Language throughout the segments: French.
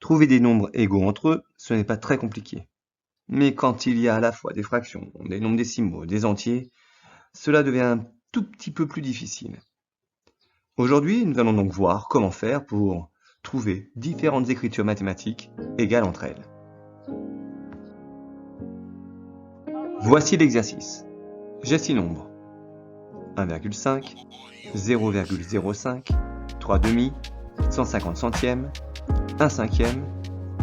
Trouver des nombres égaux entre eux, ce n'est pas très compliqué. Mais quand il y a à la fois des fractions, des nombres décimaux, des entiers, cela devient un tout petit peu plus difficile. Aujourd'hui, nous allons donc voir comment faire pour trouver différentes écritures mathématiques égales entre elles. Voici l'exercice. J'ai 6 nombres. 1,5, 0,05, 3 demi, 150 centièmes, 1 cinquième,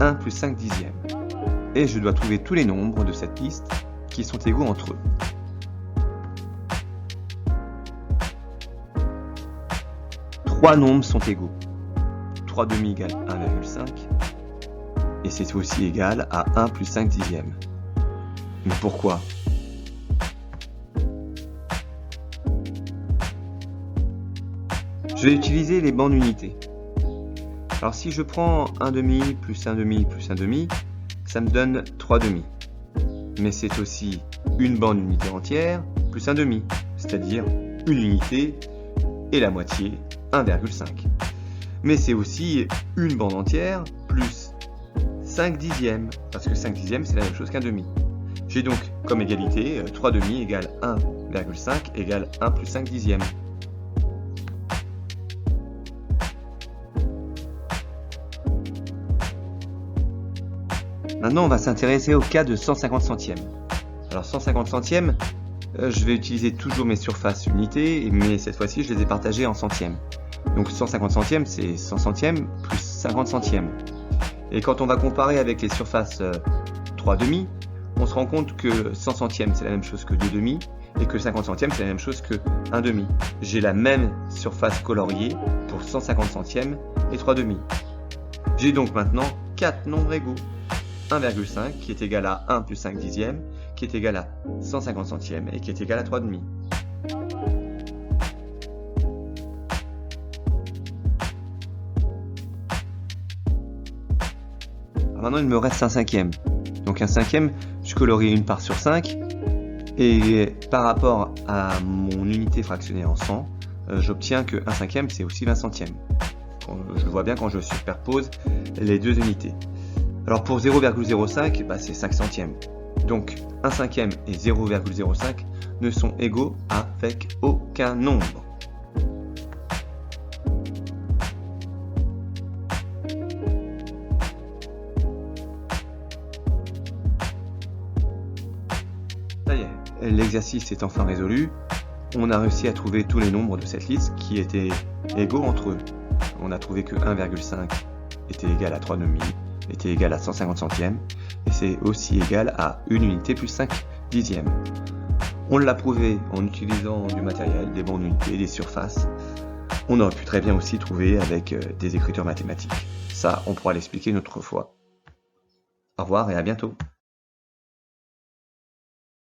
1 plus 5 dixièmes. Et je dois trouver tous les nombres de cette liste qui sont égaux entre eux. Trois nombres sont égaux. 3 demi égale 1,5 et c'est aussi égal à 1 plus 5 dixièmes. Mais pourquoi ? Je vais utiliser les bandes unités. Alors si je prends 1 demi plus 1 demi plus 1 demi, ça me donne 3 demi. Mais c'est aussi une bande unité entière plus 1 demi, c'est-à-dire une unité et la moitié, 1,5. Mais c'est aussi une bande entière plus 5 dixièmes, parce que 5 dixièmes c'est la même chose qu'un demi. J'ai donc comme égalité 3 demi égale 1,5 égale 1 plus 5 dixièmes. Maintenant, on va s'intéresser au cas de 150 centièmes. Alors 150 centièmes, je vais utiliser toujours mes surfaces unités, mais cette fois-ci, je les ai partagées en centièmes. Donc 150 centièmes, c'est 100 centièmes plus 50 centièmes. Et quand on va comparer avec les surfaces 3 demi, on se rend compte que 100 centièmes, c'est la même chose que 2 demi, et que 50 centièmes, c'est la même chose que 1 demi. J'ai la même surface coloriée pour 150 centièmes et 3 demi. J'ai donc maintenant 4 nombres égaux. 1,5 qui est égal à 1 plus 5 dixièmes, qui est égal à 150 centièmes et qui est égal à 3 demi. Maintenant, il me reste un cinquième. Donc un cinquième, je colorie une part sur 5 et par rapport à mon unité fractionnée en 100, j'obtiens que 1 cinquième, c'est aussi 20 centièmes. Je le vois bien quand je superpose les deux unités. Alors pour 0,05, c'est 5 centièmes. Donc 1 cinquième et 0,05 ne sont égaux avec aucun nombre. Ça y est, l'exercice est enfin résolu. On a réussi à trouver tous les nombres de cette liste qui étaient égaux entre eux. On a trouvé que 1,5 était égal à 3 demi, était égal à 150 centièmes, et c'est aussi égal à une unité plus 5 dixièmes. On l'a prouvé en utilisant du matériel, des bandes unités, des surfaces. On aurait pu très bien aussi trouver avec des écritures mathématiques. Ça, on pourra l'expliquer une autre fois. Au revoir et à bientôt.